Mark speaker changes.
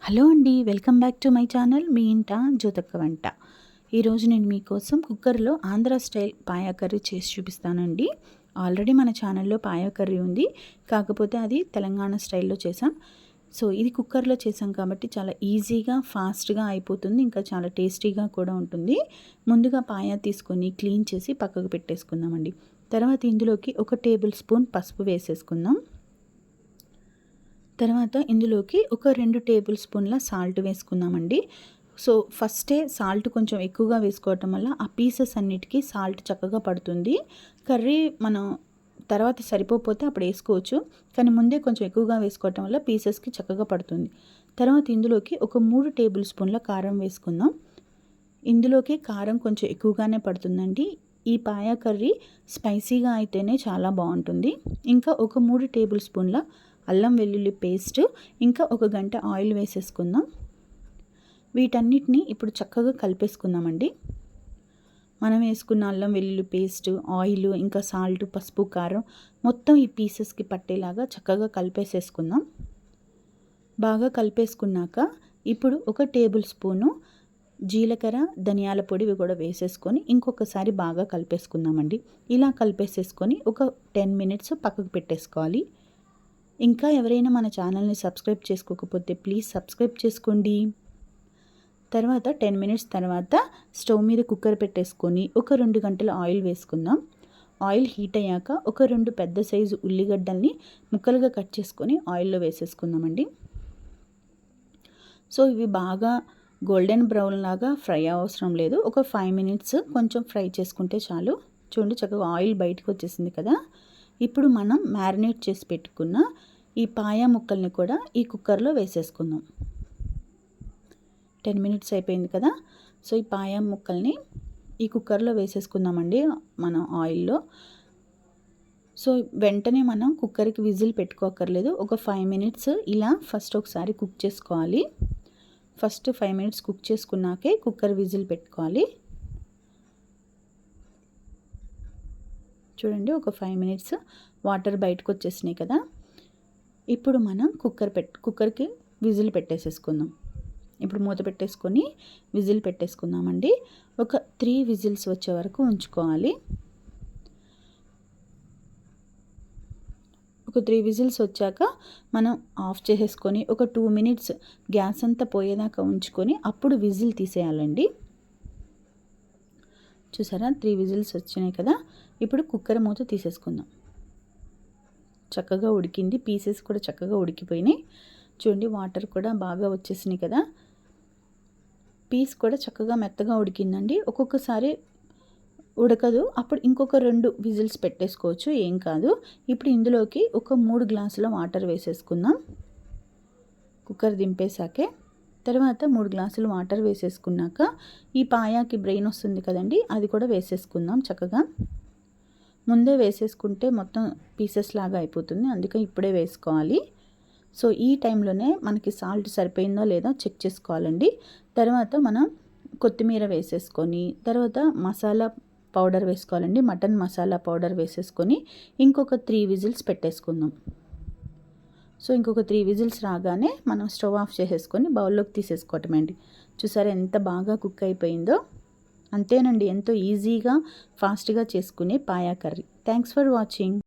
Speaker 1: Hello అండి, welcome back to my channel మీ ఇంట జ్యోతక్క వంట. ఈరోజు నేను మీకోసం కుక్కర్లో ఆంధ్ర స్టైల్ పాయా కర్రీ చేసి చూపిస్తానండి. ఆల్రెడీ మన ఛానల్లో పాయా కర్రీ ఉంది, కాకపోతే అది తెలంగాణ స్టైల్లో చేసాం. సో ఇది కుక్కర్లో చేసాం కాబట్టి చాలా ఈజీగా ఫాస్ట్గా అయిపోతుంది, ఇంకా చాలా టేస్టీగా కూడా ఉంటుంది. ముందుగా పాయా తీసుకొని క్లీన్ చేసి పక్కకు పెట్టేసుకుందామండి. తర్వాత ఇందులోకి 1 టేబుల్ స్పూన్ పసుపు వేసేసుకుందాం. తర్వాత ఇందులోకి ఒక 2 టేబుల్ స్పూన్ల సాల్ట్ వేసుకుందామండి. సో ఫస్టే సాల్ట్ కొంచెం ఎక్కువగా వేసుకోవటం వల్ల ఆ పీసెస్ అన్నిటికీ సాల్ట్ చక్కగా పడుతుంది. కర్రీ మనం తర్వాత సరిపోతే అప్పుడు వేసుకోవచ్చు, కానీ ముందే కొంచెం ఎక్కువగా వేసుకోవటం వల్ల పీసెస్కి చక్కగా పడుతుంది. తర్వాత ఇందులోకి ఒక 3 టేబుల్ స్పూన్ల కారం వేసుకుందాం. ఇందులోకి కారం కొంచెం ఎక్కువగానే పడుతుందండి. ఈ పాయా కర్రీ స్పైసీగా అయితేనే చాలా బాగుంటుంది. ఇంకా ఒక 3 టేబుల్ స్పూన్ల అల్లం వెల్లుల్లి పేస్ట్, ఇంకా 1 గంట ఆయిల్ వేసేసుకుందాం. వీటన్నిటిని ఇప్పుడు చక్కగా కలిపేసుకుందామండి. మనం వేసుకున్న అల్లం వెల్లుల్లి పేస్ట్, ఆయిల్, ఇంకా సాల్ట్, పసుపు, కారం మొత్తం ఈ పీసెస్కి పట్టేలాగా చక్కగా కలిపేసేసుకుందాం. బాగా కలిపేసుకున్నాక ఇప్పుడు 1 టేబుల్ స్పూను జీలకర్ర, ధనియాల పొడి కూడా వేసేసుకొని ఇంకొకసారి బాగా కలిపేసుకుందామండి. ఇలా కలిపేసేసుకొని ఒక 10 మినిట్స్ పక్కకు పెట్టేసుకోవాలి. ఇంకా ఎవరైనా మన ఛానల్ని సబ్స్క్రైబ్ చేసుకోకపోతే ప్లీజ్ సబ్స్క్రైబ్ చేసుకోండి. తర్వాత 10 మినిట్స్ తర్వాత స్టవ్ మీద కుక్కర్ పెట్టేసుకొని ఒక 2 గంటల ఆయిల్ వేసుకుందాం. ఆయిల్ హీట్ అయ్యాక ఒక 2 పెద్ద సైజు ఉల్లిగడ్డల్ని ముక్కలుగా కట్ చేసుకొని ఆయిల్లో వేసేసుకుందామండి. సో ఇవి బాగా గోల్డెన్ బ్రౌన్ లాగా ఫ్రై అవసరం లేదు, ఒక 5 మినిట్స్ కొంచెం ఫ్రై చేసుకుంటే చాలు. చూడండి చక్కగా ఆయిల్ బయటకు వచ్చేసింది కదా. ఇప్పుడు మనం మ్యారినేట్ చేసి పెట్టుకున్న ఈ పాయా ముక్కల్ని కూడా ఈ కుక్కర్లో వేసేసుకుందాం. 10 మినిట్స్ అయిపోయింది కదా. సో ఈ పాయా ముక్కల్ని ఈ కుక్కర్లో వేసేసుకుందామండి మనం ఆయిల్లో. సో వెంటనే మనం కుక్కర్కి విజిల్ పెట్టుకోకర్లేదు, ఒక 5 మినిట్స్ ఇలా ఫస్ట్ ఒకసారి కుక్ చేసుకోవాలి. ఫస్ట్ 5 మినిట్స్ కుక్ చేసుకున్నాకే కుక్కర్ విజిల్ పెట్టుకోవాలి. చూడండి ఒక 5 మినిట్స్ వాటర్ బయటకు వచ్చేసినాయి కదా. ఇప్పుడు మనం కుక్కర్కి విజిల్ పెట్టేసేసుకుందాం. ఇప్పుడు మూత పెట్టేసుకొని విజిల్ పెట్టేసుకుందామండి. ఒక 3 విజిల్స్ వచ్చే వరకు ఉంచుకోవాలి. ఒక 3 విజిల్స్ వచ్చాక మనం ఆఫ్ చేసేసుకొని ఒక 2 మినిట్స్ గ్యాస్ అంతా పోయేదాకా ఉంచుకొని అప్పుడు విజిల్ తీసేయాలండి. చూసారా 3 విజిల్స్ వచ్చినాయి కదా. ఇప్పుడు కుక్కర్ మూత తీసేసుకుందాం. చక్కగా ఉడికింది, పీసెస్ కూడా చక్కగా ఉడికిపోయినాయి. చూడండి వాటర్ కూడా బాగా వచ్చేసినాయి కదా. పీస్ కూడా చక్కగా మెత్తగా ఉడికిందండి. ఒక్కొక్కసారి ఉడకదు, అప్పుడు ఇంకొక 2 విజిల్స్ పెట్టేసుకోవచ్చు, ఏం కాదు. ఇప్పుడు ఇందులోకి ఒక 3 గ్లాసుల వాటర్ వేసేసుకుందాం. కుక్కర్ దింపేసాకే తర్వాత 3 గ్లాసులు వాటర్ వేసేసుకున్నాక ఈ పాయాకి బ్రెయిన్ వస్తుంది కదండి, అది కూడా వేసేసుకుందాం. చక్కగా ముందే వేసేసుకుంటే మొత్తం పీసెస్ లాగా అయిపోతుంది, అందుకే ఇప్పుడే వేసుకోవాలి. సో ఈ టైంలోనే మనకి సాల్ట్ సరిపోయిందో లేదో చెక్ చేసుకోవాలండి. తర్వాత మనం కొత్తిమీర వేసేసుకొని తర్వాత మసాలా పౌడర్ వేసుకోవాలండి. మటన్ మసాలా పౌడర్ వేసేసుకొని ఇంకొక 3 విజిల్స్ పెట్టేసుకుందాం. సో ఇంకొక 3 విజిల్స్ రాగానే మనం స్టవ్ ఆఫ్ చేసేసుకొని బౌల్లోకి తీసేసుకోవటమండి. చూసారా ఎంత బాగా కుక్ అయిపోయిందో. అంతేనండి, ఎంతో ఈజీగా ఫాస్ట్గా చేసుకునే paya curry. Thanks for watching.